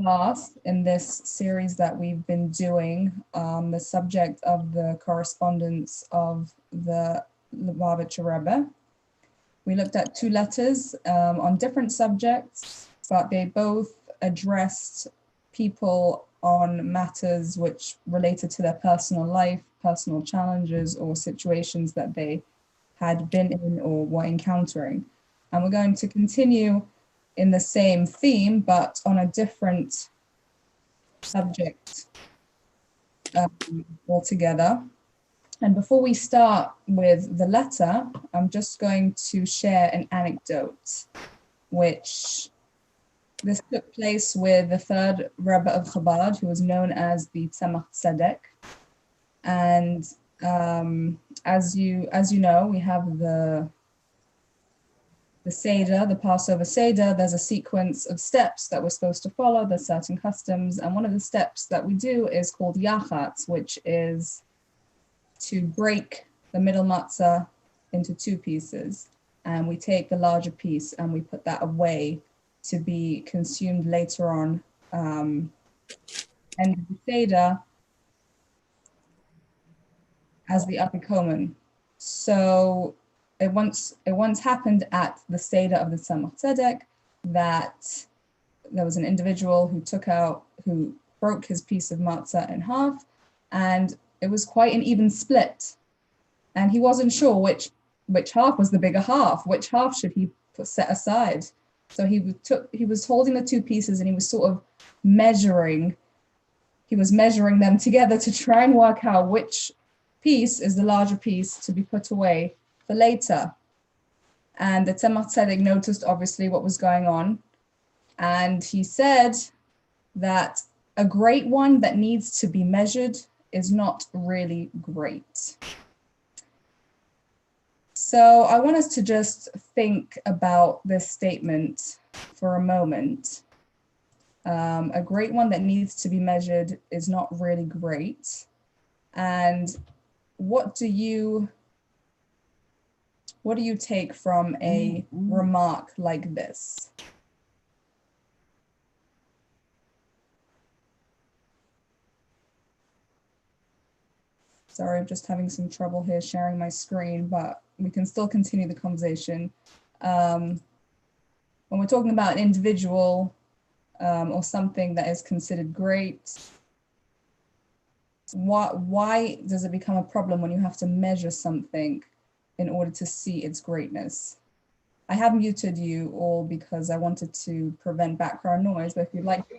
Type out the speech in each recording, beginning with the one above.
class in this series that we've been doing on the subject of the correspondence of the Lubavitcher Rebbe. We looked at two letters on different subjects, but they both addressed people on matters which related to their personal life, personal challenges, or situations that they had been in or were encountering. And we're going to continue in the same theme, but on a different subject altogether. And before we start with the letter, I'm just going to share an anecdote, which this took place with the third Rebbe of Chabad, who was known as the Tzemach Tzedek. And as you know, we have the Seder, the Passover Seder. There's a sequence of steps that we're supposed to follow. There's certain customs, and one of the steps that we do is called Yachatz, which is to break the middle matzah into two pieces, and we take the larger piece and we put that away to be consumed later on. And the Seder as the Afikomen. So it once happened at the Seder of the Tzemach Tzedek that there was an individual who broke his piece of matzah in half, and it was quite an even split. And he wasn't sure which half was the bigger half, which half should he set aside. So he was holding the two pieces and he was sort of measuring them together to try and work out which piece is the larger piece to be put away for later. And the Tzemach Tzedek noticed obviously what was going on, and he said that a great one that needs to be measured is not really great. So I want us to just think about this statement for a moment. A great one that needs to be measured is not really great. And what do you take from a remark like this? Sorry, I'm just having some trouble here sharing my screen, but we can still continue the conversation. When we're talking about an individual or something that is considered great, why does it become a problem when you have to measure something in order to see its greatness? I have muted you all because I wanted to prevent background noise, but if you'd like to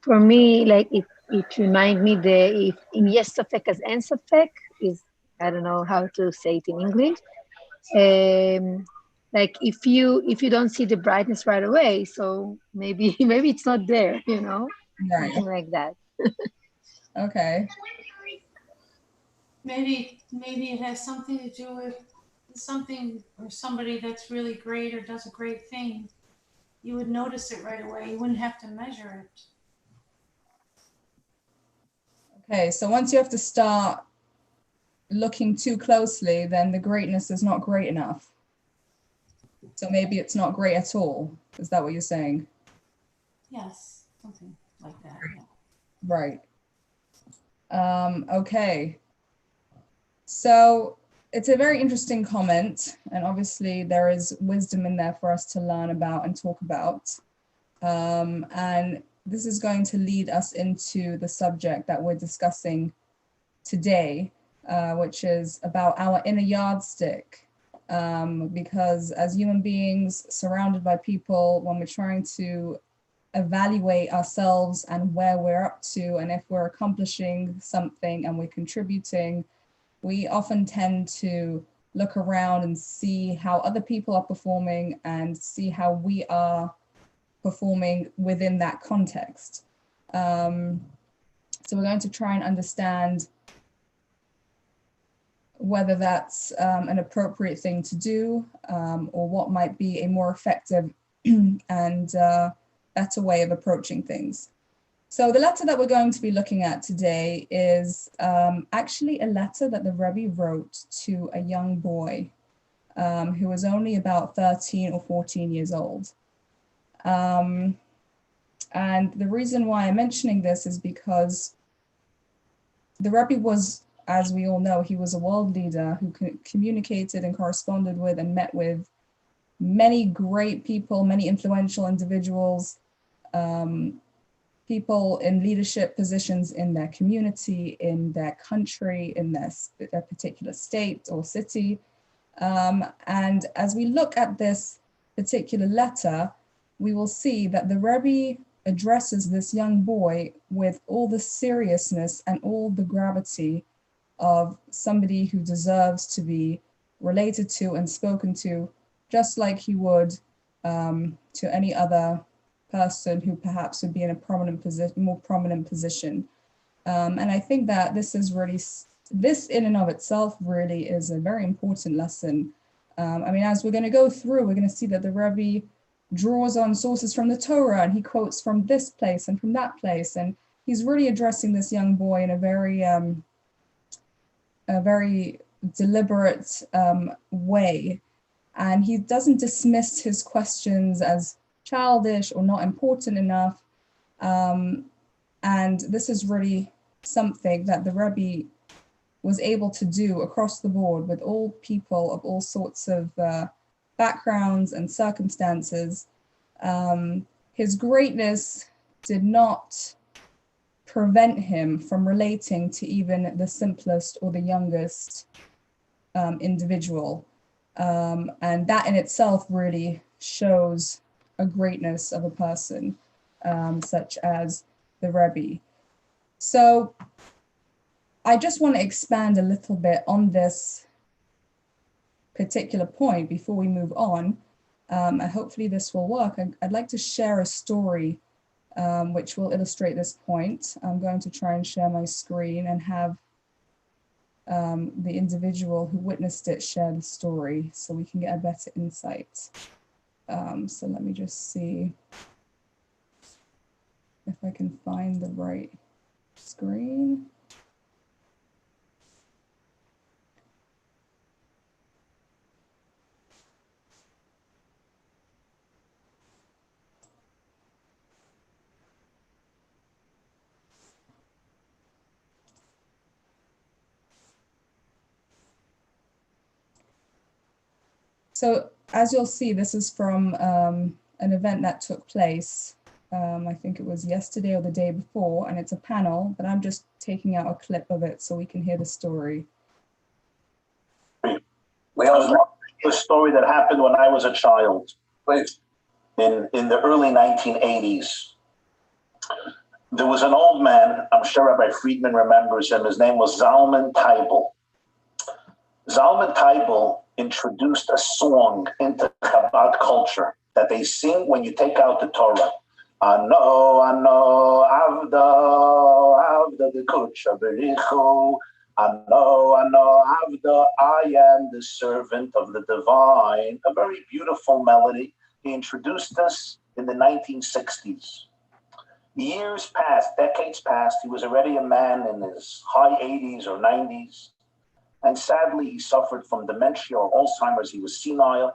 For me, like it reminds me if in yes safek as en safek is, I don't know how to say it in English. Like if you don't see the brightness right away, so maybe it's not there, right. Something like that. Okay. Maybe it has something to do with something or somebody that's really great or does a great thing. You would notice it right away. You wouldn't have to measure it. Okay, so once you have to start looking too closely, then the greatness is not great enough. So maybe it's not great at all. Is that what you're saying? Yes, something like that. Yeah. Right. Okay. So it's a very interesting comment, and obviously there is wisdom in there for us to learn about and talk about. And this is going to lead us into the subject that we're discussing today, which is about our inner yardstick. Because as human beings surrounded by people, when we're trying to evaluate ourselves and where we're up to, and if we're accomplishing something and we're contributing, we often tend to look around and see how other people are performing and see how we are performing within that context. So we're going to try and understand whether that's an appropriate thing to do, or what might be a more effective and better way of approaching things. So the letter that we're going to be looking at today is actually a letter that the Rebbe wrote to a young boy who was only about 13 or 14 years old. And the reason why I'm mentioning this is because the Rebbe was, as we all know, he was a world leader who communicated and corresponded with and met with many great people, many influential individuals, people in leadership positions in their community, in their country, in their particular state or city. And as we look at this particular letter, we will see that the Rebbe addresses this young boy with all the seriousness and all the gravity of somebody who deserves to be related to and spoken to, just like he would to any other person who perhaps would be in a prominent position, more prominent position. And I think that this is really, this in and of itself really is a very important lesson. I mean, as we're going to go through, we're going to see that the Rebbe draws on sources from the Torah, and he quotes from this place and from that place, and he's really addressing this young boy in a very deliberate way. And he doesn't dismiss his questions as childish or not important enough. And this is really something that the Rebbe was able to do across the board with all people of all sorts of backgrounds and circumstances. His greatness did not prevent him from relating to even the simplest or the youngest individual. And that in itself really shows a greatness of a person, such as the Rebbe. So I just want to expand a little bit on this particular point before we move on. And hopefully this will work. I'd like to share a story which will illustrate this point. I'm going to try and share my screen and have the individual who witnessed it share the story so we can get a better insight. So let me just see if I can find the right screen. So as you'll see, this is from an event that took place, I think it was yesterday or the day before, and it's a panel, but I'm just taking out a clip of it so we can hear the story. We have a story that happened when I was a child, in the early 1980s. There was an old man, I'm sure Rabbi Friedman remembers him, his name was Zalman Teibel. Zalman Teibel introduced a song into Chabad culture that they sing when you take out the Torah. Ano, avda the kucha berichu. Ano, avda, I am the servant of the divine. A very beautiful melody. He introduced us in the 1960s. Years passed, decades passed. He was already a man in his high 80s or 90s. And sadly, he suffered from dementia or Alzheimer's. He was senile.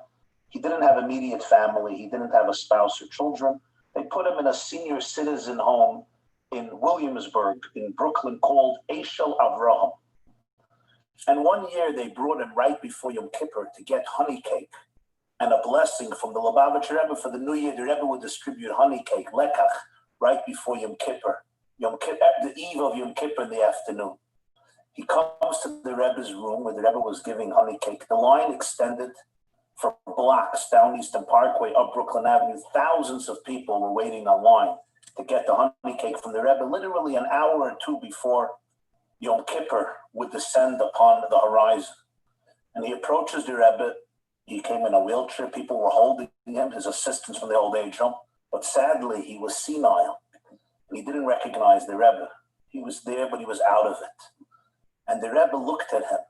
He didn't have immediate family. He didn't have a spouse or children. They put him in a senior citizen home in Williamsburg, in Brooklyn, called Eshel Avraham. And one year they brought him right before Yom Kippur to get honey cake and a blessing from the Lubavitcher Rebbe. For the new year, the Rebbe would distribute honey cake, lekach, right before Yom Kippur. Yom Kippur, the eve of Yom Kippur in the afternoon. He comes to the Rebbe's room where the Rebbe was giving honey cake. The line extended for blocks down Eastern Parkway, up Brooklyn Avenue. Thousands of people were waiting online to get the honey cake from the Rebbe, literally an hour or two before Yom Kippur would descend upon the horizon. And he approaches the Rebbe. He came in a wheelchair. People were holding him, his assistants from the old age home. But sadly, he was senile. He didn't recognize the Rebbe. He was there, but he was out of it. And the Rebbe looked at him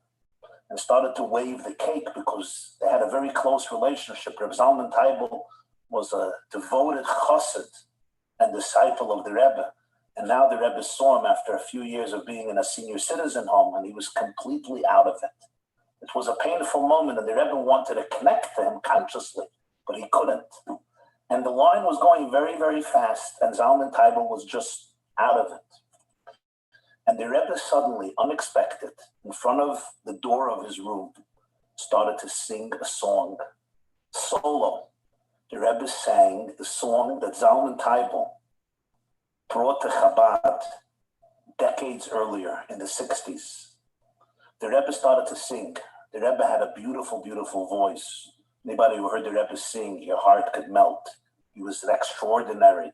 and started to wave the cake because they had a very close relationship. Reb Zalman Teibel was a devoted chassid and disciple of the Rebbe. And now the Rebbe saw him after a few years of being in a senior citizen home, and he was completely out of it. It was a painful moment, and the Rebbe wanted to connect to him consciously, but he couldn't. And the line was going very, very fast, and Zalman Teibel was just out of it. And the Rebbe suddenly, unexpected, in front of the door of his room, started to sing a song, solo. The Rebbe sang the song that Zalman Teibel brought to Chabad decades earlier in the 60s. The Rebbe started to sing. The Rebbe had a beautiful, beautiful voice. Anybody who heard the Rebbe sing, your heart could melt. He was an extraordinary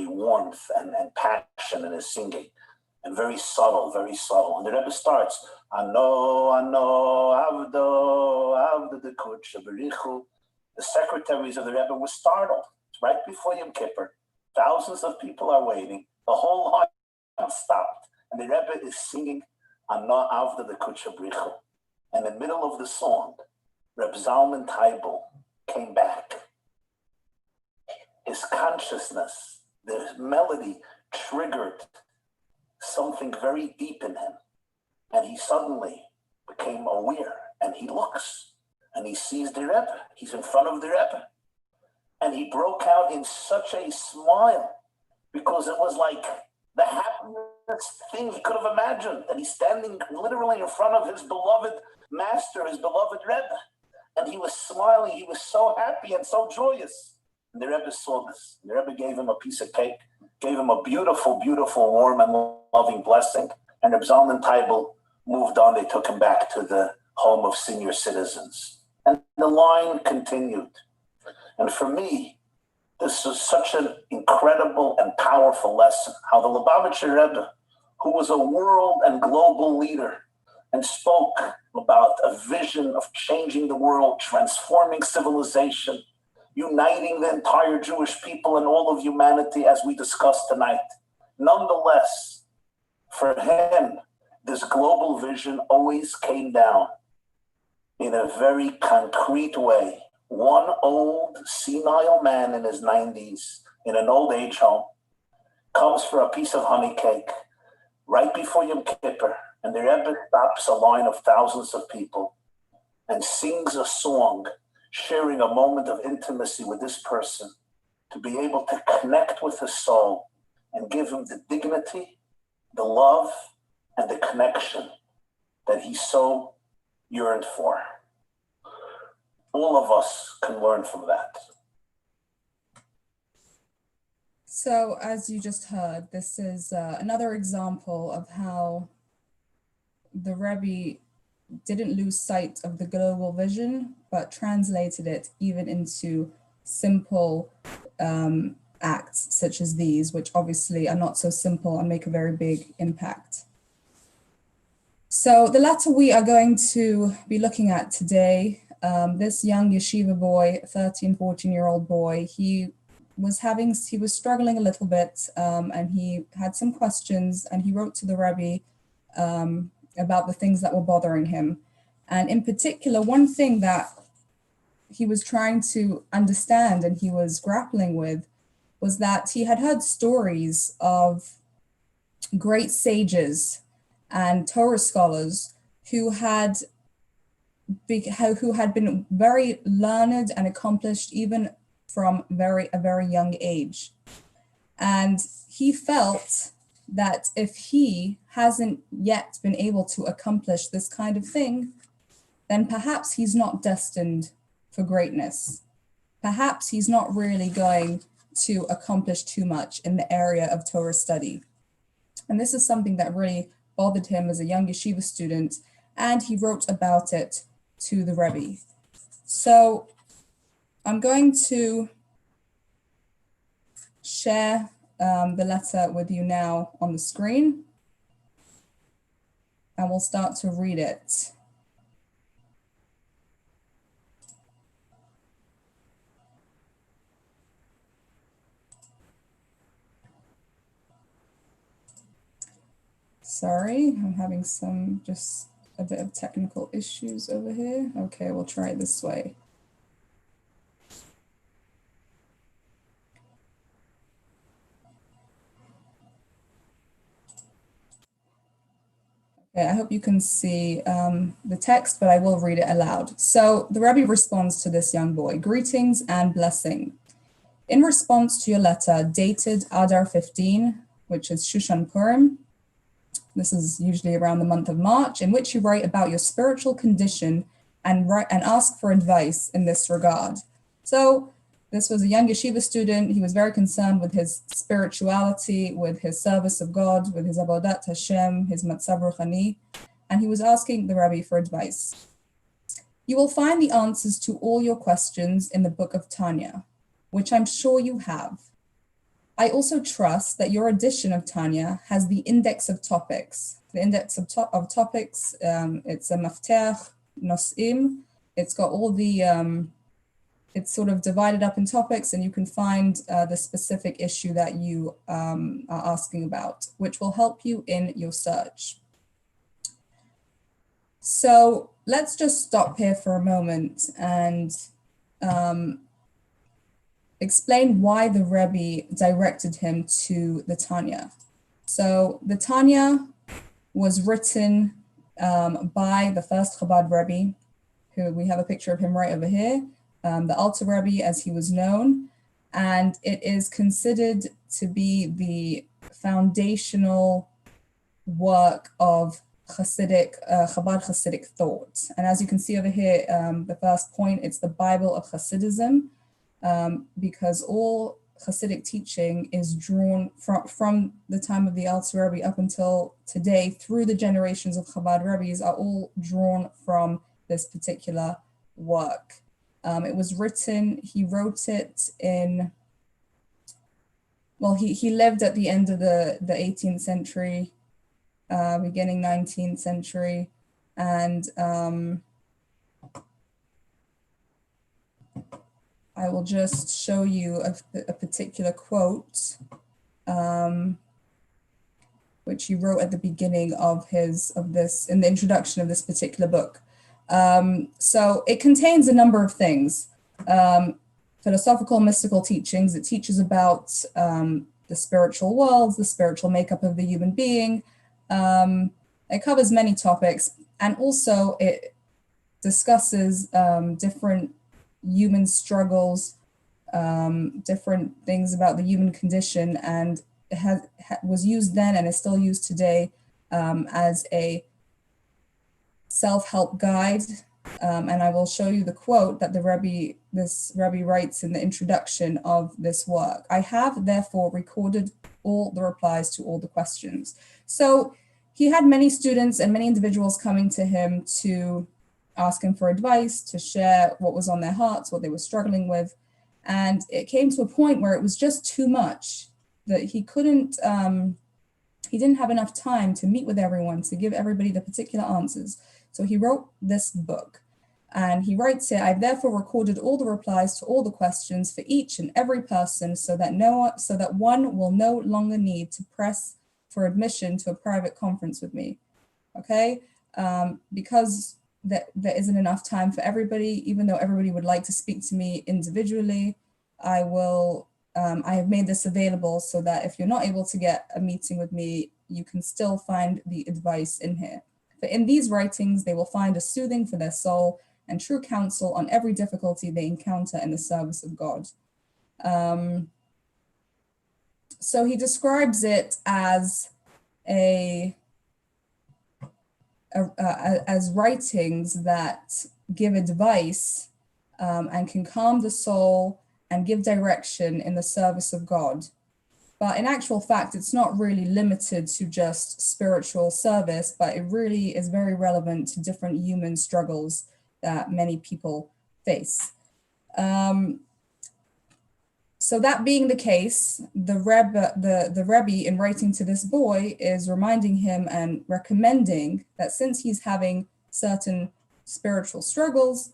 warmth and passion in his singing, and very subtle, very subtle. And the Rebbe starts, Ano, Avdo the Kuch, Berichu. The secretaries of the Rebbe were startled. It's right before Yom Kippur. Thousands of people are waiting. The whole line stopped. And the Rebbe is singing, Ano, Avdo the Kuch, Berichu. And in the middle of the song, Reb Zalman Teibel came back. His consciousness, the melody triggered something very deep in him. And he suddenly became aware, and he looks and he sees the Rebbe. He's in front of the Rebbe. And he broke out in such a smile because it was like the happiest thing he could have imagined, that he's standing literally in front of his beloved master, his beloved Rebbe. And he was smiling. He was so happy and so joyous. And the Rebbe saw this. The Rebbe gave him a piece of cake, gave him a beautiful, beautiful, warm and loving blessing. And Reb Zalman Teibel moved on. They took him back to the home of senior citizens. And the line continued. And for me, this was such an incredible and powerful lesson, how the Lubavitcher Rebbe, who was a world and global leader and spoke about a vision of changing the world, transforming civilization, uniting the entire Jewish people and all of humanity, as we discussed tonight. Nonetheless, for him, this global vision always came down in a very concrete way. One old senile man in his 90s in an old age home comes for a piece of honey cake right before Yom Kippur, and the Rebbe stops a line of thousands of people and sings a song, sharing a moment of intimacy with this person to be able to connect with his soul and give him the dignity, the love, and the connection that he so yearned for. All of us can learn from that. So as you just heard, this is another example of how the Rebbe didn't lose sight of the global vision, but translated it even into simple acts such as these, which obviously are not so simple and make a very big impact. So the letter we are going to be looking at today, this young yeshiva boy, 13, 14-year-old boy, he was struggling a little bit, and he had some questions, and he wrote to the Rebbe about the things that were bothering him. And in particular, one thing that he was trying to understand and he was grappling with was that he had heard stories of great sages and Torah scholars who had been very learned and accomplished even from a very young age. And he felt that if he hasn't yet been able to accomplish this kind of thing, then perhaps he's not destined for greatness. Perhaps he's not really going to accomplish too much in the area of Torah study. And this is something that really bothered him as a young yeshiva student, and he wrote about it to the Rebbe. So I'm going to share the letter with you now on the screen, and we'll start to read it. Sorry, I'm having just a bit of technical issues over here. Okay, we'll try it this way. Okay, I hope you can see the text, but I will read it aloud. So the Rebbe responds to this young boy, greetings and blessing. In response to your letter dated Adar 15, which is Shushan Purim, this is usually around the month of March, in which you write about your spiritual condition and ask for advice in this regard. So this was a young yeshiva student. He was very concerned with his spirituality, with his service of God, with his avodat Hashem, his matzav ruchani, and he was asking the Rebbe for advice. You will find the answers to all your questions in the book of Tanya, which I'm sure you have. I also trust that your edition of Tanya has the index of topics. The index of topics, it's a mafteach, nos'im. It's got all the, it's sort of divided up in topics, and you can find the specific issue that you are asking about, which will help you in your search. So let's just stop here for a moment and explain why the Rebbe directed him to the Tanya. So the Tanya was written by the first Chabad Rebbe, who we have a picture of him right over here, the Alter Rebbe as he was known, and it is considered to be the foundational work of Chabad Hasidic thought. And as you can see over here, the first point, it's the Bible of Hasidism. Because all Hasidic teaching is drawn from the time of the Alter Rebbe up until today, through the generations of Chabad Rebbe's, are all drawn from this particular work. It was written, he wrote it in, well, he lived at the end of the 18th century, beginning 19th century, and I will just show you a particular quote, which he wrote at the beginning of this, in the introduction of this particular book. So it contains a number of things, philosophical, mystical teachings. It teaches about the spiritual worlds, the spiritual makeup of the human being. It covers many topics, and also it discusses different human struggles, different things about the human condition, and it was used then and is still used today as a self-help guide. And I will show you the quote that this Rebbe writes in the introduction of this work. I have therefore recorded all the replies to all the questions. So he had many students and many individuals coming to him to ask him for advice, to share what was on their hearts, what they were struggling with. And it came to a point where it was just too much, that he didn't have enough time to meet with everyone, to give everybody the particular answers. So he wrote this book, and he writes here, I've therefore recorded all the replies to all the questions for each and every person, so that one will no longer need to press for admission to a private conference with me. Okay, because that there isn't enough time for everybody, even though everybody would like to speak to me individually, I have made this available so that if you're not able to get a meeting with me, you can still find the advice in here. For in these writings, they will find a soothing for their soul and true counsel on every difficulty they encounter in the service of God. So he describes it as as writings that give advice and can calm the soul and give direction in the service of God. But in actual fact, it's not really limited to just spiritual service, but it really is very relevant to different human struggles that many people face. So that being the case, the Rebbe in writing to this boy is reminding him and recommending that since he's having certain spiritual struggles,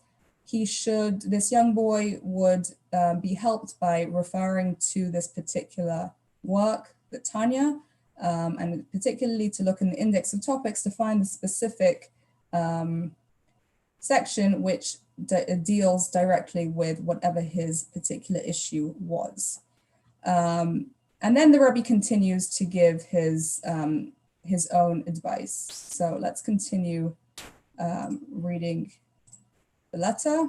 this young boy would be helped by referring to this particular work, the Tanya, and particularly to look in the index of topics to find the specific section which deals directly with whatever his particular issue was. And then the Rebbe continues to give his his own advice. So let's continue reading the letter.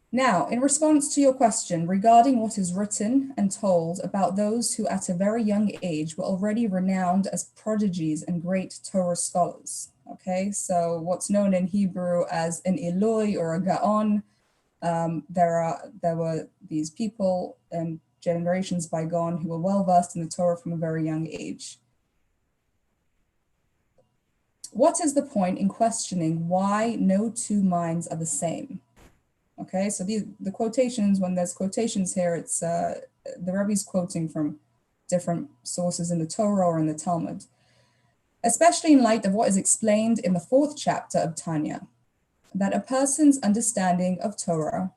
Now, in response to your question regarding what is written and told about those who at a very young age were already renowned as prodigies and great Torah scholars, okay? So what's known in Hebrew as an Eloi or a Gaon, there were these people and generations bygone who were well-versed in the Torah from a very young age. What is the point in questioning why no two minds are the same? Okay, so the quotations, when there's quotations here, it's the Rebbe's quoting from different sources in the Torah or in the Talmud, especially in light of what is explained in the 4th chapter of Tanya, that a person's understanding of Torah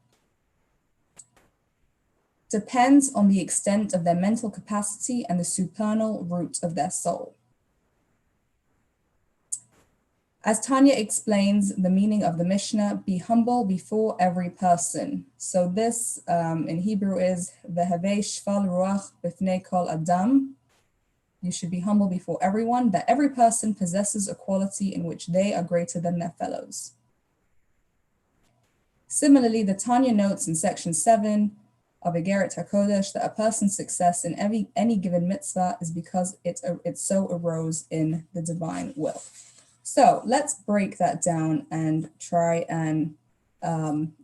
depends on the extent of their mental capacity and the supernal root of their soul. As Tanya explains the meaning of the Mishnah, be humble before every person. So this in Hebrew is v'havei shval ruach b'fnei kol adam. You should be humble before everyone, that every person possesses a quality in which they are greater than their fellows. Similarly, the Tanya notes in section 7 of Igeret HaKodesh that a person's success in any given mitzvah is because it so arose in the divine will. So let's break that down and try and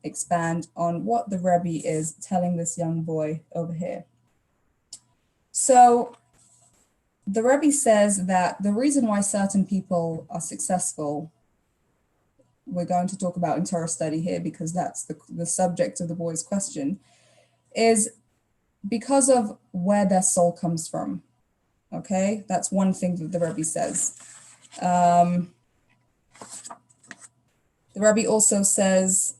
expand on what the Rebbe is telling this young boy over here. So the Rebbe says that the reason why certain people are successful, we're going to talk about in Torah study here because that's the subject of the boy's question, is because of where their soul comes from. Okay, that's one thing that the Rebbe says. The Rebbe also says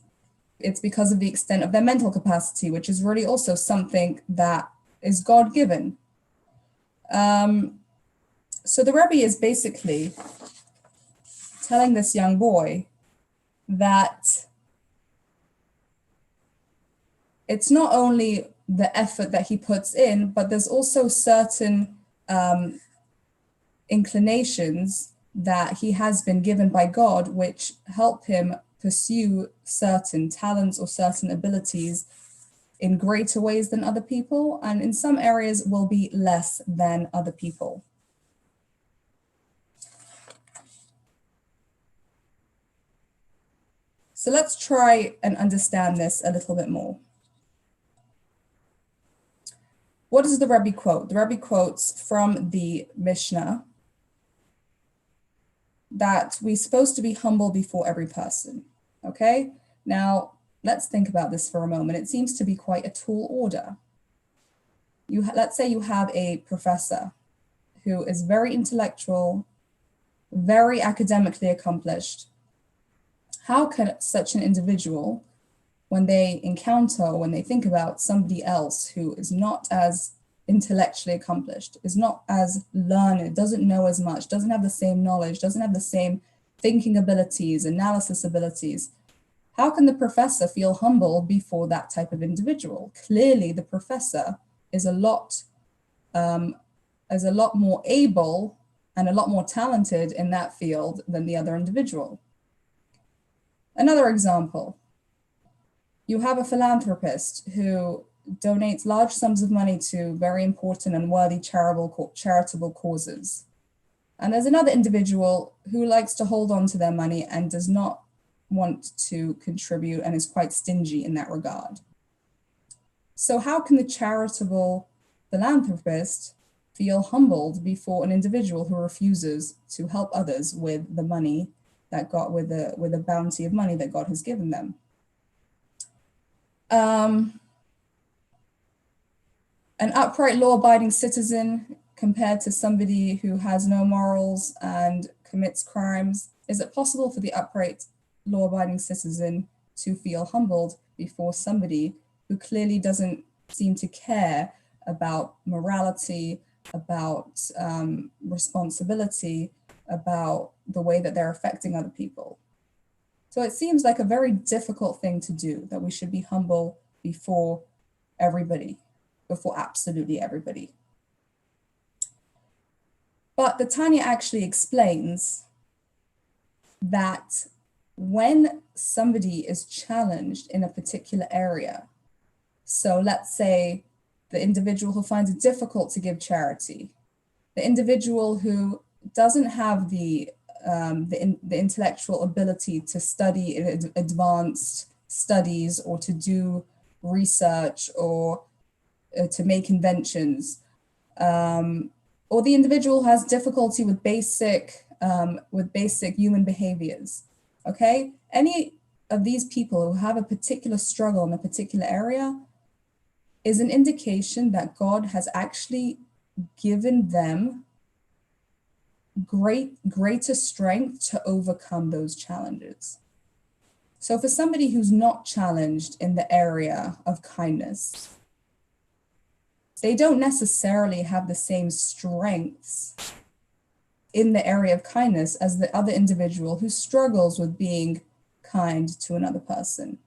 it's because of the extent of their mental capacity, which is really also something that is God-given. So the Rebbe is basically telling this young boy that it's not only the effort that he puts in, but there's also certain inclinations that he has been given by God, which help him pursue certain talents or certain abilities in greater ways than other people, and in some areas will be less than other people. So let's try and understand this a little bit more. What does the Rebbe quote? The Rebbe quotes from the Mishnah that we're supposed to be humble before every person, okay? Now, let's think about this for a moment. It seems to be quite a tall order. Let's say you have a professor who is very intellectual, very academically accomplished. How can such an individual, when they encounter or when they think about somebody else who is not as intellectually accomplished, is not as learned, doesn't know as much, doesn't have the same knowledge, doesn't have the same thinking abilities, analysis abilities, how can the professor feel humble before that type of individual? Clearly, the professor is a lot more able and a lot more talented in that field than the other individual. Another example, you have a philanthropist who donates large sums of money to very important and worthy charitable causes. And there's another individual who likes to hold on to their money and does not want to contribute and is quite stingy in that regard. So how can the charitable philanthropist feel humbled before an individual who refuses to help others with the money that God, with a bounty of money that God has given them? An upright law-abiding citizen compared to somebody who has no morals and commits crimes, is it possible for the upright law-abiding citizen to feel humbled before somebody who clearly doesn't seem to care about morality, about responsibility, about the way that they're affecting other people? So it seems like a very difficult thing to do, that we should be humble before everybody, before absolutely everybody. But the Tanya actually explains that when somebody is challenged in a particular area, so let's say the individual who finds it difficult to give charity, the individual who doesn't have the intellectual ability to study in advanced studies or to do research or to make inventions, or the individual has difficulty with basic human behaviors. Okay, any of these people who have a particular struggle in a particular area is an indication that God has actually given them greater strength to overcome those challenges. So for somebody who's not challenged in the area of kindness, they don't necessarily have the same strengths in the area of kindness as the other individual who struggles with being kind to another person.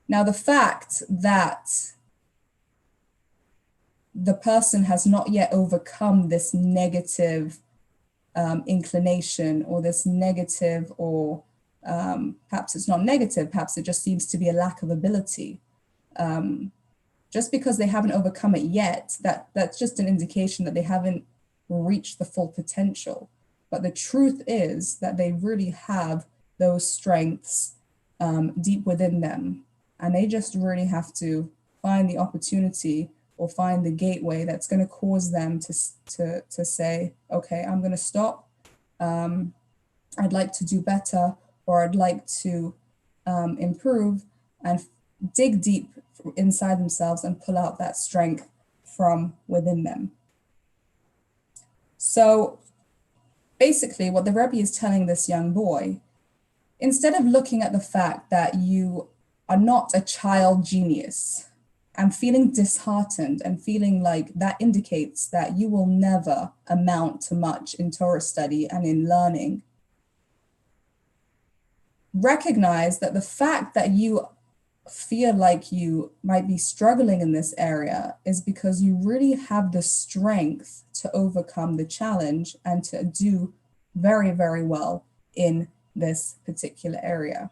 Now, the fact that the person has not yet overcome this negative inclination or this negative, or perhaps it's not negative, perhaps it just seems to be a lack of ability. Just because they haven't overcome it yet, that's just an indication that they haven't reached the full potential. But the truth is that they really have those strengths deep within them. And they just really have to find the opportunity or find the gateway that's going to cause them to say, okay, I'm going to stop. I'd like to do better, or I'd like to improve, and dig deep inside themselves and pull out that strength from within them. So basically what the Rebbe is telling this young boy, instead of looking at the fact that you are not a child genius and feeling disheartened and feeling like that indicates that you will never amount to much in Torah study and in learning, recognize that the fact that you feel like you might be struggling in this area is because you really have the strength to overcome the challenge and to do very, very well in this particular area.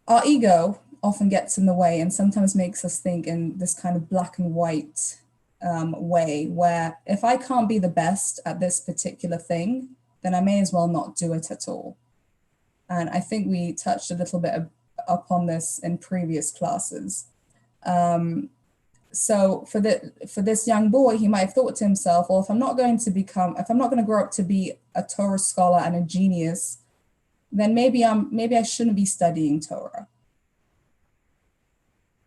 Our ego often gets in the way and sometimes makes us think in this kind of black and white way, where if I can't be the best at this particular thing, then I may as well not do it at all. And I think we touched a little bit upon this in previous classes. So for this young boy, he might have thought to himself, well, if I'm not going to grow up to be a Torah scholar and a genius, then maybe I shouldn't be studying Torah.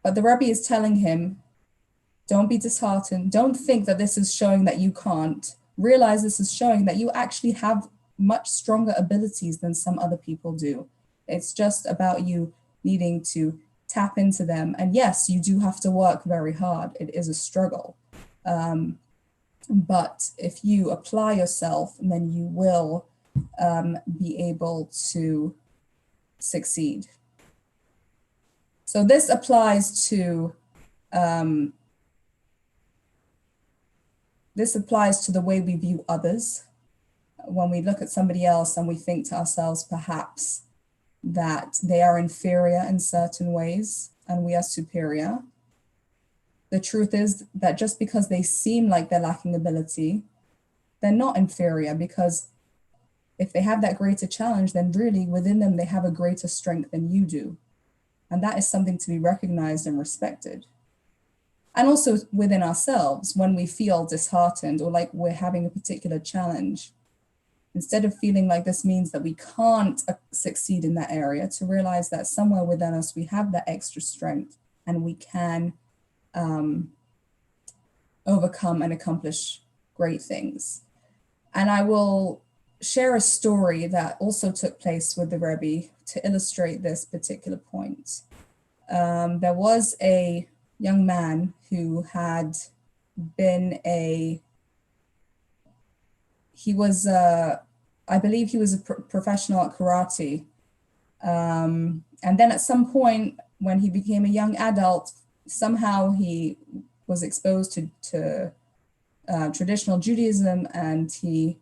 But the Rebbe is telling him, don't be disheartened. Don't think that this is showing that you can't. Realize this is showing that you actually have much stronger abilities than some other people do. It's just about you needing to tap into them. And yes, you do have to work very hard. It is a struggle. But if you apply yourself, then you will be able to succeed. So this applies to the way we view others. When we look at somebody else and we think to ourselves, perhaps, that they are inferior in certain ways and we are superior. The truth is that just because they seem like they're lacking ability, they're not inferior, because if they have that greater challenge, then really within them, they have a greater strength than you do. And that is something to be recognized and respected. And also within ourselves, when we feel disheartened or like we're having a particular challenge, instead of feeling like this means that we can't succeed in that area, to realize that somewhere within us, we have that extra strength and we can overcome and accomplish great things. And I will share a story that also took place with the Rebbe to illustrate this particular point. There was a young man who had been I believe he was a professional at karate, And then at some point, when he became a young adult, somehow he was exposed to traditional Judaism, and he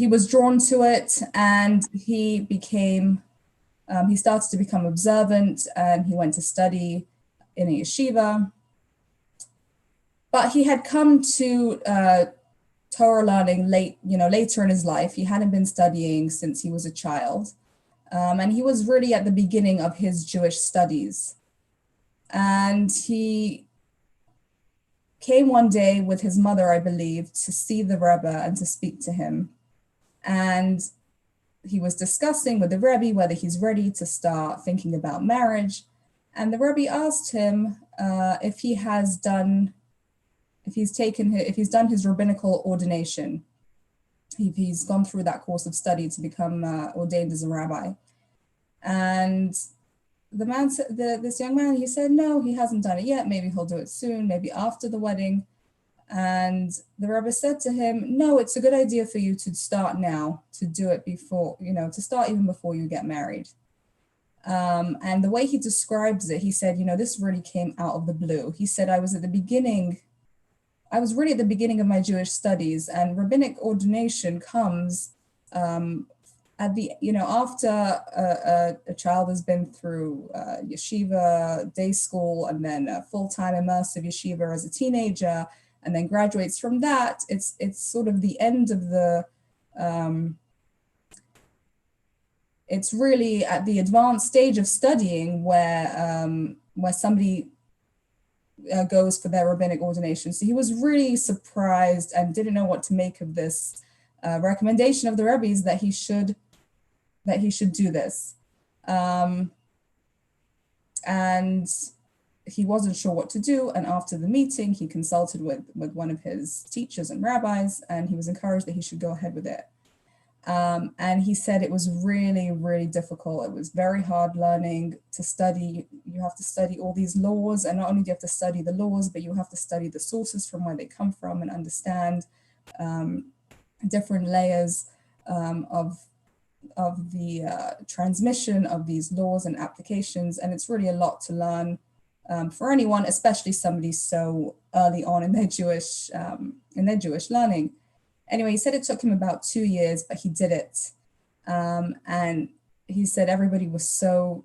was drawn to it, and he started to become observant, and he went to study in a yeshiva. But he had come to Torah learning later in his life. He hadn't been studying since he was a child. And he was really at the beginning of his Jewish studies. And he came one day with his mother, I believe, to see the Rebbe and to speak to him. And he was discussing with the Rebbe whether he's ready to start thinking about marriage. And the Rebbe asked him if he's done his rabbinical ordination, if he's gone through that course of study to become ordained as a rabbi. And the man said, this young man, he said, no, he hasn't done it yet. Maybe he'll do it soon, maybe after the wedding. And the Rebbe said to him, no, it's a good idea for you to start now, to do it before, to start even before you get married. And the way he describes it, he said, this really came out of the blue. He said, I was really at the beginning of my Jewish studies, and rabbinic ordination comes at the, after a child has been through yeshiva, day school, and then a full-time immersive yeshiva as a teenager, and then graduates from that. It's sort of the end of the, it's really at the advanced stage of studying where somebody goes for their rabbinic ordination. So he was really surprised and didn't know what to make of this recommendation of the Rebbe's that he should do this. And he wasn't sure what to do. And after the meeting, he consulted with one of his teachers and rabbis, and he was encouraged that he should go ahead with it. And he said it was really, really difficult. It was very hard learning to study. You have to study all these laws, and not only do you have to study the laws, but you have to study the sources from where they come from and understand different layers of the transmission of these laws and applications. And it's really a lot to learn for anyone, especially somebody so early on in their Jewish learning. Anyway, he said it took him about 2 years, but he did it. And he said everybody was so,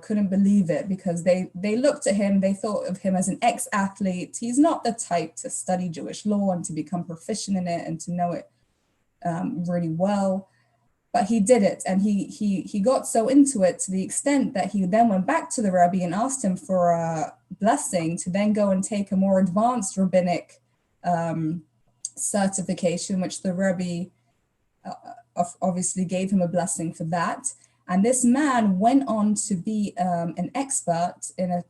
couldn't believe it, because they looked at him, they thought of him as an ex-athlete. He's not the type to study Jewish law and to become proficient in it and to know it really well. But he did it, and he got so into it to the extent that he then went back to the Rebbe and asked him for a blessing to then go and take a more advanced rabbinic certification, which the Rebbe obviously gave him a blessing for that. And this man went on to be an expert in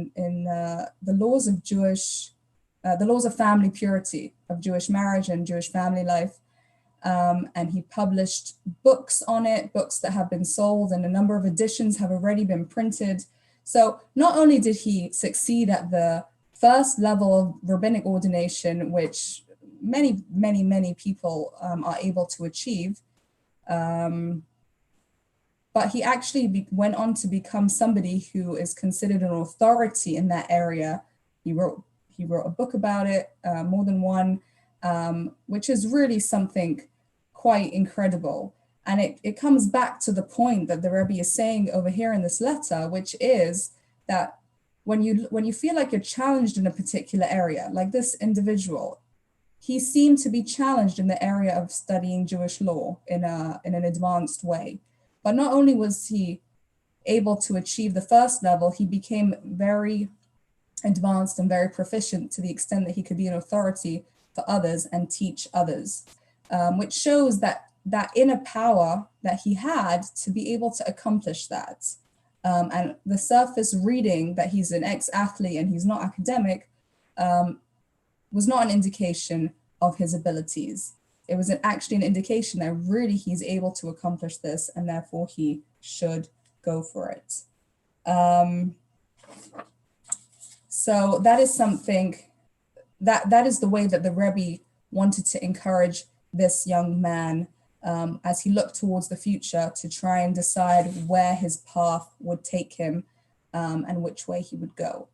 the laws of the laws of family purity, of Jewish marriage and Jewish family life. And he published books on it, books that have been sold, and a number of editions have already been printed. So not only did he succeed at the first level of rabbinic ordination, which many, many, many people are able to achieve, but he actually went on to become somebody who is considered an authority in that area. He wrote a book about it, more than one, which is really something quite incredible. And it comes back to the point that the Rebbe is saying over here in this letter, which is that when you feel like you're challenged in a particular area, like this individual, he seemed to be challenged in the area of studying Jewish law in an advanced way. But not only was he able to achieve the first level, he became very advanced and very proficient to the extent that he could be an authority for others and teach others, which shows that inner power that he had to be able to accomplish that. And the surface reading that he's an ex-athlete and he's not academic was not an indication of his abilities. It was actually an indication that really he's able to accomplish this, and therefore he should go for it. So that is something, that is the way that the Rebbe wanted to encourage this young man as he looked towards the future to try and decide where his path would take him and which way he would go.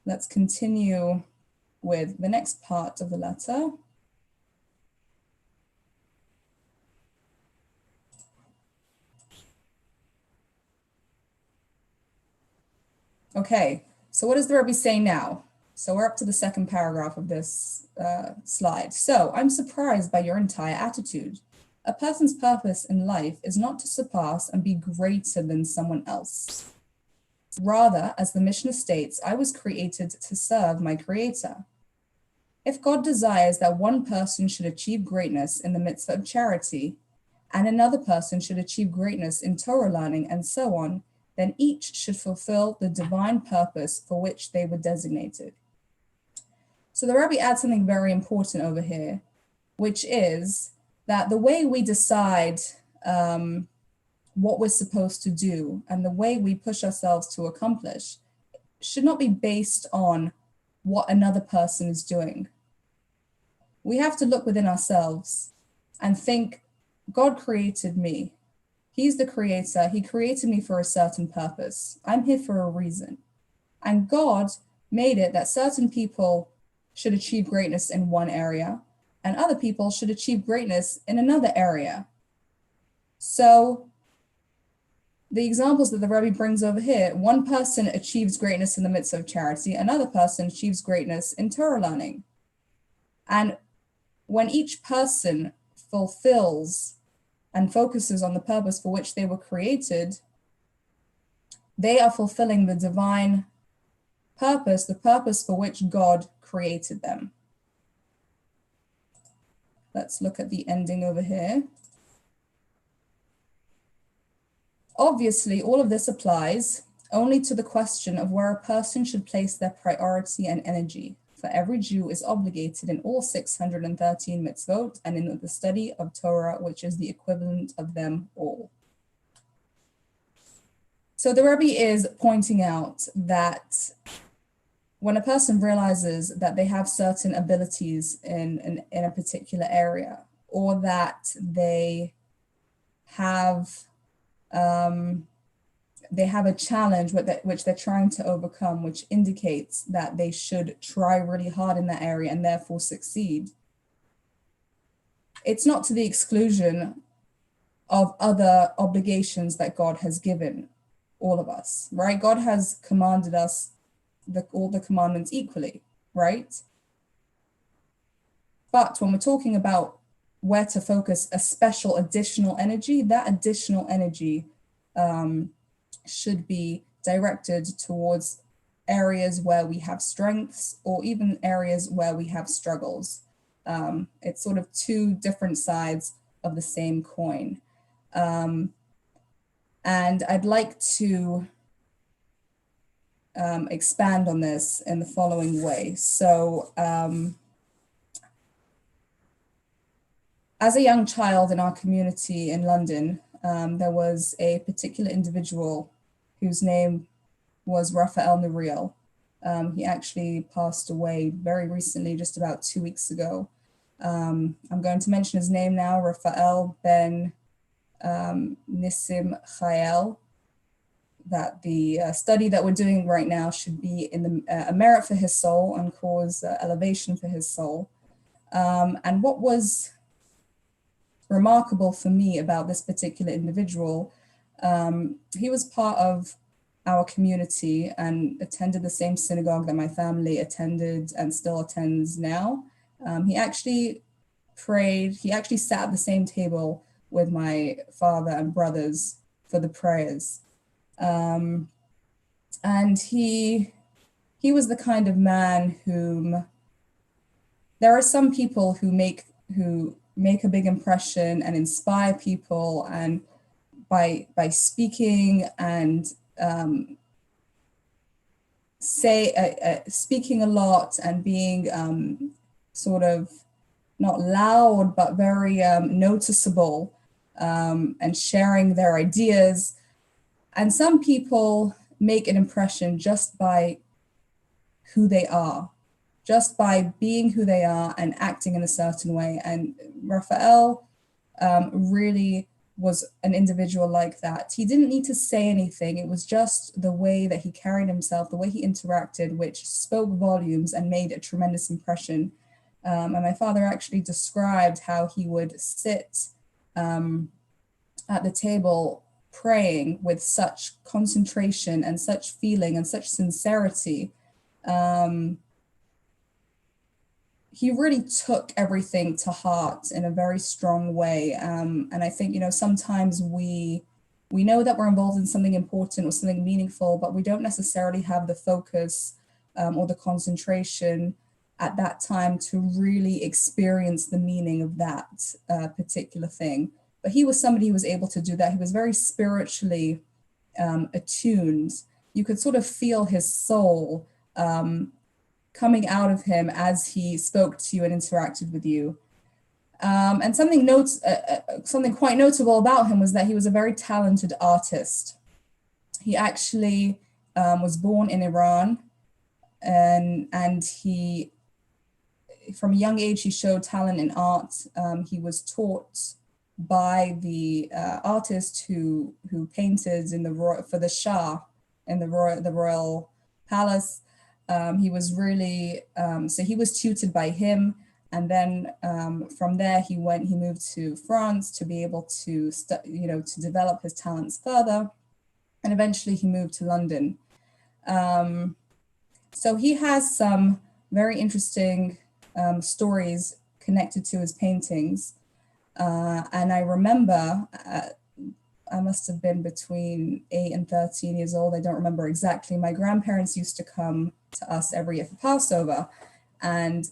Let's continue with the next part of the letter. Okay, so what does the Rebbe say now? So we're up to the second paragraph of this slide. So I'm surprised by your entire attitude. A person's purpose in life is not to surpass and be greater than someone else. Rather, as the Mishnah states, I was created to serve my Creator. If God desires that one person should achieve greatness in the mitzvah of charity, and another person should achieve greatness in Torah learning and so on, then each should fulfill the divine purpose for which they were designated. So the Rebbe adds something very important over here, which is that the way we decide what we're supposed to do and the way we push ourselves to accomplish should not be based on what another person is doing. We have to look within ourselves and think, God created me. He's the creator. He created me for a certain purpose. I'm here for a reason. And God made it that certain people should achieve greatness in one area and other people should achieve greatness in another area. So the examples that the Rebbe brings over here, one person achieves greatness in the midst of charity, another person achieves greatness in Torah learning. And when each person fulfills and focuses on the purpose for which they were created, they are fulfilling the divine purpose, the purpose for which God created them. Let's look at the ending over here. Obviously, all of this applies only to the question of where a person should place their priority and energy, for every Jew is obligated in all 613 mitzvot and in the study of Torah, which is the equivalent of them all. So the Rebbe is pointing out that when a person realizes that they have certain abilities in a particular area, or that they have a challenge which they're trying to overcome, which indicates that they should try really hard in that area and therefore succeed. It's not to the exclusion of other obligations that God has given all of us, right? God has commanded us all the commandments equally, right? But when we're talking about where to focus a special additional energy, that additional energy should be directed towards areas where we have strengths or even areas where we have struggles. It's sort of two different sides of the same coin. And I'd like to expand on this in the following way. So as a young child in our community in London, there was a particular individual whose name was Raphael Nuriel. He actually passed away very recently, just about 2 weeks ago. I'm going to mention his name now, Raphael ben Nissim Chayel. That the study that we're doing right now should be in a merit for his soul and cause elevation for his soul. And what was remarkable for me about this particular individual, he was part of our community and attended the same synagogue that my family attended and still attends now. He actually prayed, he actually sat at the same table with my father and brothers for the prayers. And he was the kind of man whom there are some people who make a big impression and inspire people, and by speaking and speaking a lot and being sort of not loud but very noticeable and sharing their ideas. And some people make an impression just by who they are, just by being who they are and acting in a certain way. And Raphael really was an individual like that. He didn't need to say anything. It was just the way that he carried himself, the way he interacted, which spoke volumes and made a tremendous impression. And my father actually described how he would sit at the table praying with such concentration and such feeling and such sincerity. He really took everything to heart in a very strong way. And I think, you know, sometimes we know that we're involved in something important or something meaningful, but we don't necessarily have the focus or the concentration at that time to really experience the meaning of that particular thing. But he was somebody who was able to do that. He was very spiritually attuned. You could sort of feel his soul coming out of him as he spoke to you and interacted with you. And something quite notable about him was that he was a very talented artist. He actually was born in Iran, and he, from a young age, he showed talent in art. He was taught by the artist who painted for the Shah in the royal palace. He was really, so he was tutored by him. And then from there, he moved to France to be able to, to develop his talents further. And eventually he moved to London. So he has some very interesting stories connected to his paintings. And I remember, I must have been between 8 and 13 years old. I don't remember exactly. My grandparents used to come to us every year for Passover. And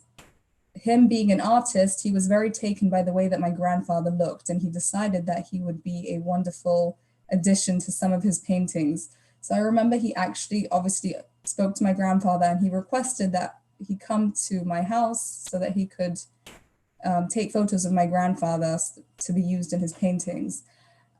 him being an artist, he was very taken by the way that my grandfather looked. And he decided that he would be a wonderful addition to some of his paintings. So I remember he actually obviously spoke to my grandfather and he requested that he come to my house so that he could take photos of my grandfather to be used in his paintings.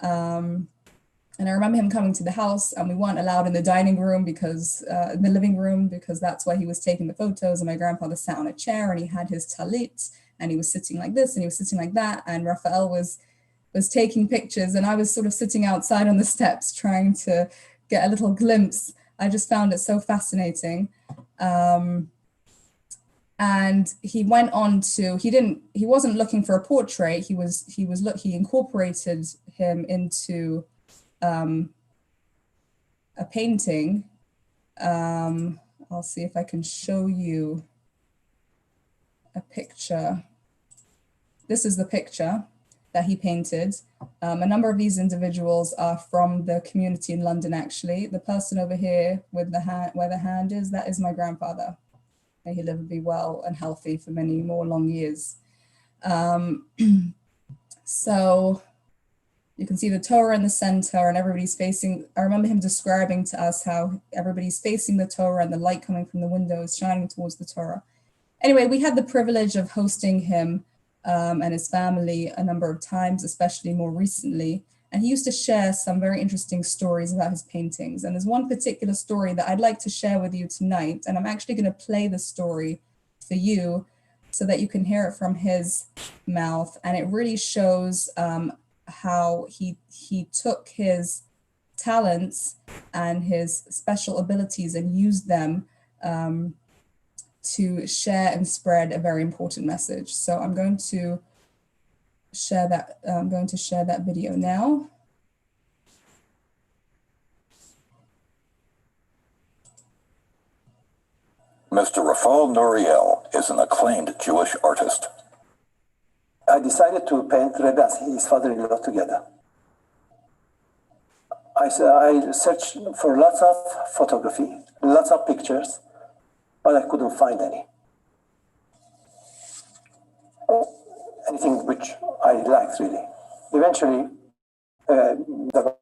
And I remember him coming to the house and we weren't allowed in the dining room because, in the living room, because that's where he was taking the photos. And my grandfather sat on a chair and he had his talit and he was sitting like this and he was sitting like that. And Raphael was taking pictures and I was sort of sitting outside on the steps trying to get a little glimpse. I just found it so fascinating. And he went on to, he wasn't looking for a portrait. He incorporated him into a painting. I'll see if I can show you a picture. This is the picture that he painted. A number of these individuals are from the community in London, actually. The person over here with the hand, where the hand is, that is my grandfather. May he live and be well and healthy for many more long years. So you can see the Torah in the center and everybody's facing, I remember him describing to us how everybody's facing the Torah and the light coming from the windows shining towards the Torah. Anyway, we had the privilege of hosting him and his family a number of times, especially more recently. And he used to share some very interesting stories about his paintings. And there's one particular story that I'd like to share with you tonight. And I'm actually going to play the story for you so that you can hear it from his mouth. And it really shows how he took his talents and his special abilities and used them to share and spread a very important message. So I'm going to share that video now. Mr. Raphael Noriel is an acclaimed Jewish artist. I decided to paint Rebbe and his father-in-law together. I searched for lots of photography, lots of pictures, but I couldn't find any. Anything which I liked, really. Eventually, the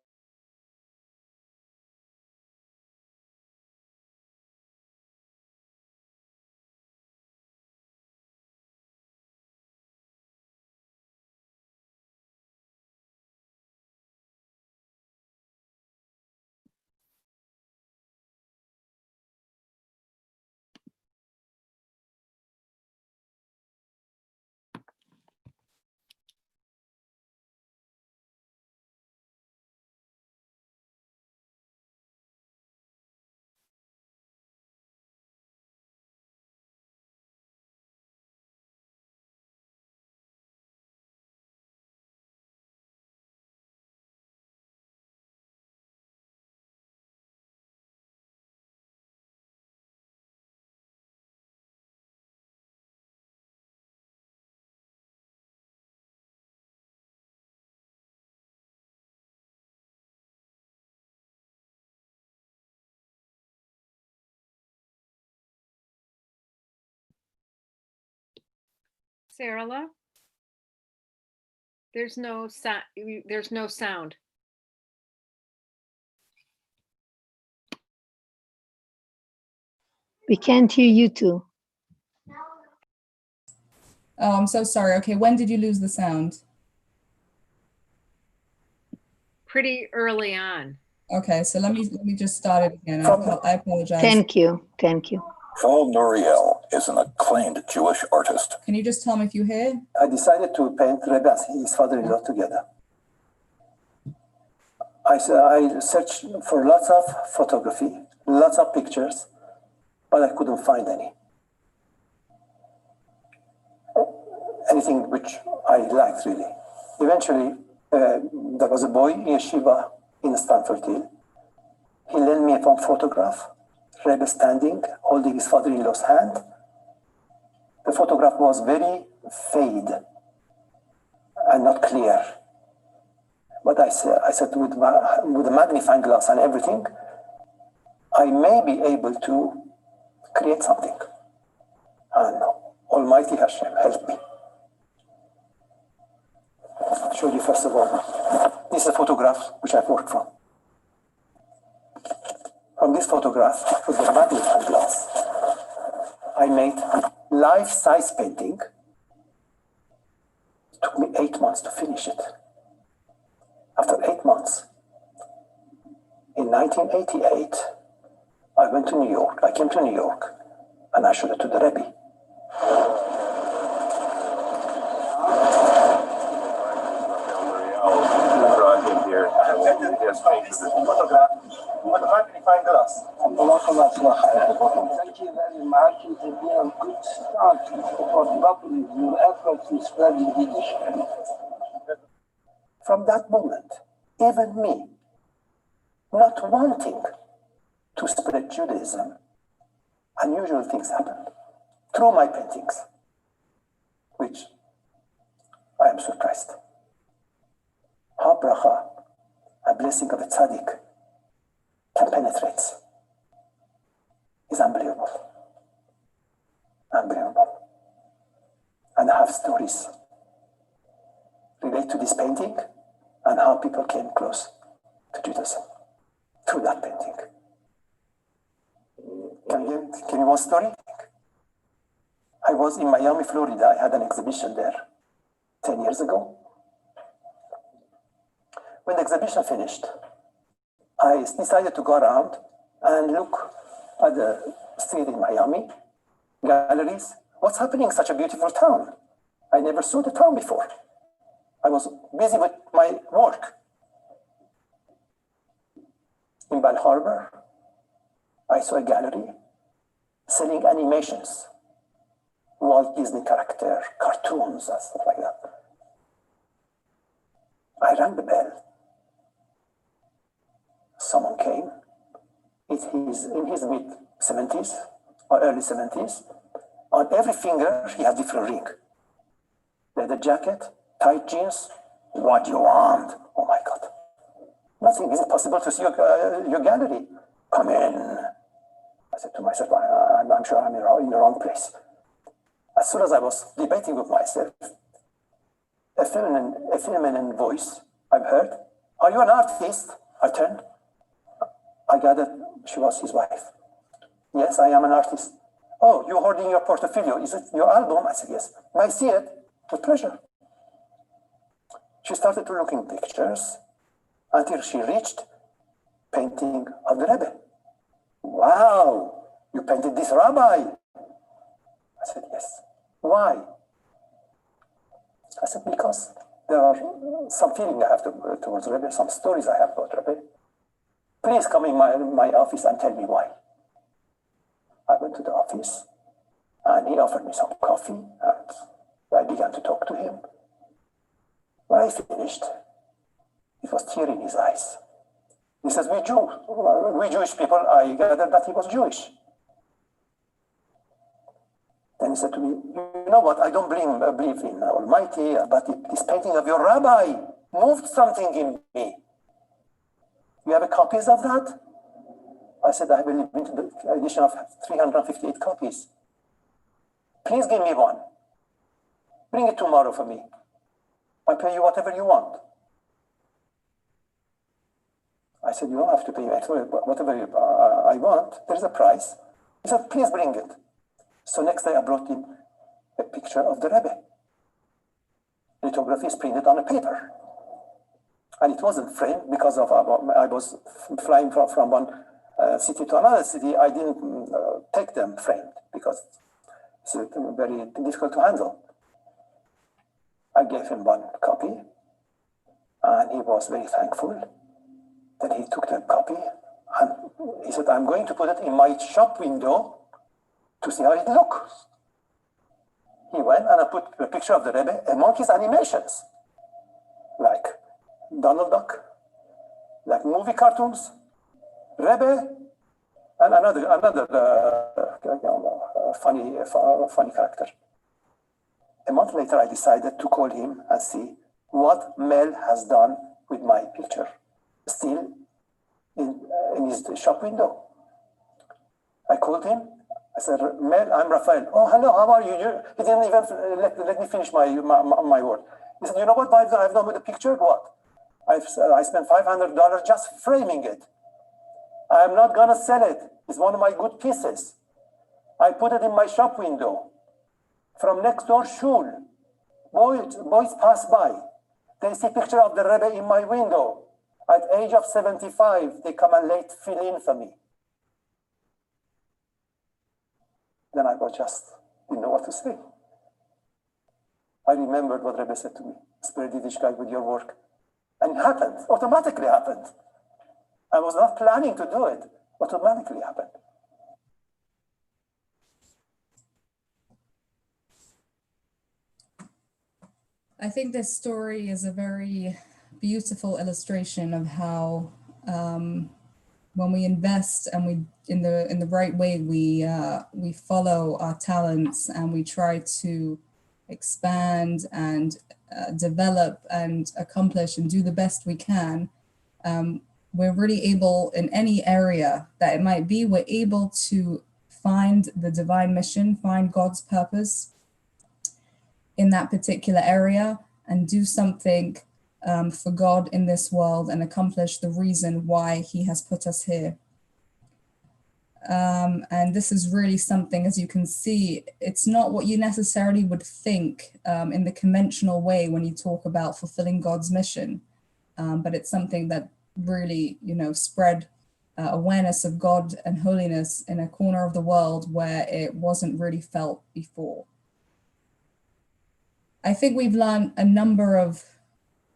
Sarala? There's no sound. There's no sound. We can't hear you too. Oh, I'm so sorry. Okay, when did you lose the sound? Pretty early on. Okay, so let me just start it again. I apologize. Thank you. Thank you. Rafal Nuriel is an acclaimed Jewish artist. Can you just tell me if you hear? I decided to paint Rebbe and his father-in-law together. I searched for lots of photography, lots of pictures, but I couldn't find anything which I liked really. Eventually, there was a boy in yeshiva in Stanford Hill. He lent me a photograph, Rebbe standing, holding his father-in-law's hand. The photograph was very fade and not clear. But I said with a magnifying glass and everything, I may be able to create something. And Almighty Hashem help me. I'll show you first of all. This is a photograph which I've worked from. From this photograph, with the magnifying glass, I made life-size painting. It took me 8 months to finish it. After 8 months, in 1988, I went to New York. I came to New York, and I showed it to the Rebbe. Photograph with a magnifying glass. Thank you very much. It has been a good start for doubling your efforts in spreading Yiddish. From that moment, even me, not wanting to spread Judaism, unusual things happened through my paintings, which I am surprised. How bracha, a blessing of a tzaddik, can penetrate is unbelievable. Unbelievable. And I have stories relate to this painting and how people came close to Judaism through that painting. Can you one story? I was in Miami, Florida. I had an exhibition there 10 years ago. When the exhibition finished, I decided to go around and look at the street in Miami, galleries. What's happening in such a beautiful town? I never saw the town before. I was busy with my work. In Bal Harbor, I saw a gallery selling animations, Walt Disney character, cartoons, and stuff like that. I rang the bell. Someone came. In his mid-70s or early 70s. On every finger, he had different ring. Leather jacket, tight jeans. What do you want? Oh my God. Nothing. Is it possible to see your gallery? Come in. I said to myself, I'm sure I'm in the wrong place. As soon as I was debating with myself, a feminine voice I've heard. Are you an artist? I turned. I gathered she was his wife. Yes, I am an artist. Oh, you're holding your portfolio. Is it your album? I said, yes. May I see it? With pleasure. She started to look in pictures until she reached painting of the Rebbe. Wow, you painted this rabbi. I said, yes. Why? I said, because there are some feeling I have towards Rebbe, some stories I have about Rebbe. Please come in my office and tell me why. I went to the office and he offered me some coffee and I began to talk to him. When I finished, it was tear in his eyes. He says, we Jewish people, I gathered that he was Jewish. Then he said to me, you know what, I don't believe in Almighty, but this painting of your rabbi moved something in me. You have copies of that? I said, I have a limited edition of 358 copies. Please give me one. Bring it tomorrow for me. I pay you whatever you want. I said, you don't have to pay whatever I want. There's a price. He said, please bring it. So next day I brought him a picture of the Rebbe. Lithography is printed on a paper. And it wasn't framed because of I was flying from one city to another city. I didn't take them framed because it's very difficult to handle. I gave him one copy and he was very thankful. Then he took the copy and he said, I'm going to put it in my shop window to see how it looks. He went and I put a picture of the Rebbe among his animations, like Donald Duck, like movie cartoons, Rebbe, and another funny character. A month later, I decided to call him and see what Mel has done with my picture, still in his shop window. I called him. I said, Mel, I'm Rafael. Oh, hello, how are you? He didn't even let me finish my word. He said, you know what I've done with the picture? What? I spent $500 just framing it. I'm not going to sell it. It's one of my good pieces. I put it in my shop window. From next door shul. Boys pass by. They see picture of the Rebbe in my window. At age of 75, they come and fill in for me. Then I didn't know what to say. I remembered what Rebbe said to me. Spread Yiddishkeit with your work. And it happened, automatically happened. I was not planning to do it, automatically happened. I think this story is a very beautiful illustration of how when we invest and we in the right way, we follow our talents and we try to expand and develop and accomplish and do the best we can. We're really able in any area that it might be, we're able to find the divine mission, find God's purpose in that particular area and do something for God in this world and accomplish the reason why he has put us here. And this is really something, as you can see, it's not what you necessarily would think in the conventional way when you talk about fulfilling God's mission, but it's something that really, spread awareness of God and holiness in a corner of the world where it wasn't really felt before. I think we've learned a number of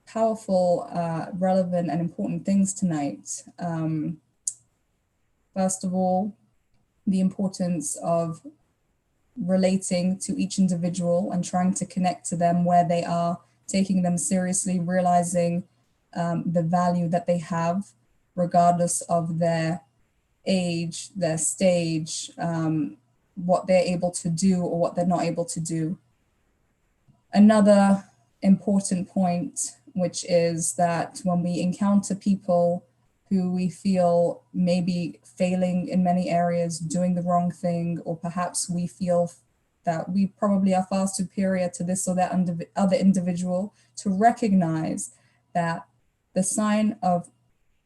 powerful, relevant and important things tonight. First of all, the importance of relating to each individual and trying to connect to them where they are, taking them seriously, realizing the value that they have, regardless of their age, their stage, what they're able to do or what they're not able to do. Another important point, which is that when we encounter people who we feel may be failing in many areas, doing the wrong thing, or perhaps we feel that we probably are far superior to this or that other individual, to recognize that the sign of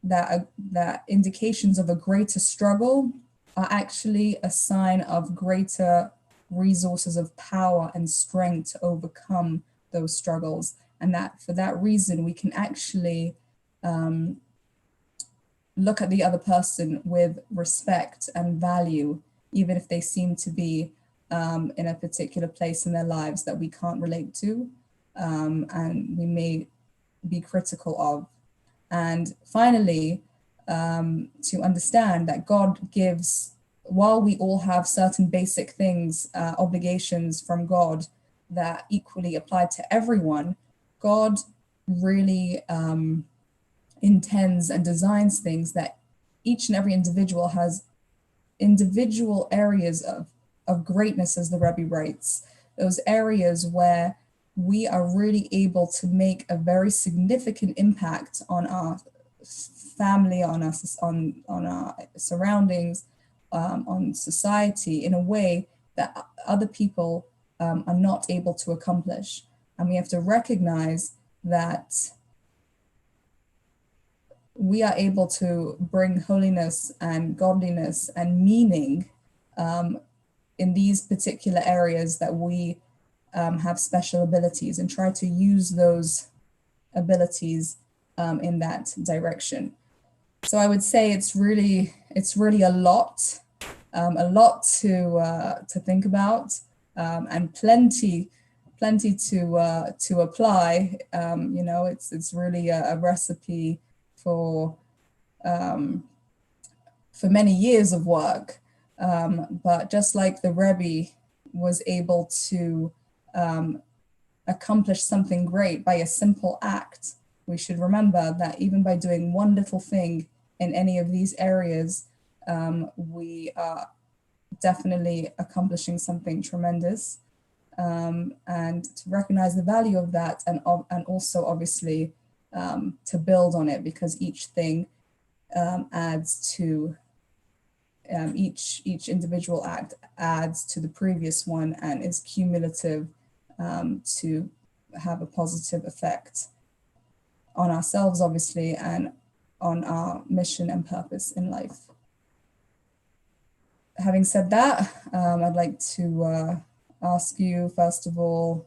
that indications of a greater struggle are actually a sign of greater resources of power and strength to overcome those struggles. And that for that reason, we can actually look at the other person with respect and value, even if they seem to be in a particular place in their lives that we can't relate to, and we may be critical of. And finally, to understand that God gives, while we all have certain basic things, obligations from God that equally apply to everyone, God really intends and designs things that each and every individual has individual areas of greatness, as the Rebbe writes, those areas where we are really able to make a very significant impact on our family, on our surroundings, on society in a way that other people are not able to accomplish. And we have to recognize that we are able to bring holiness and godliness and meaning in these particular areas that we have special abilities, and try to use those abilities in that direction. So I would say it's really a lot to think about, and plenty to apply. It's really a recipe for many years of work. But just like the Rebbe was able to accomplish something great by a simple act, we should remember that even by doing one little thing in any of these areas, we are definitely accomplishing something tremendous. And to recognize the value of that, and also obviously to build on it, because each thing adds to each individual act adds to the previous one and is cumulative to have a positive effect on ourselves, obviously, and on our mission and purpose in life. Having said that, I'd like to ask you, first of all,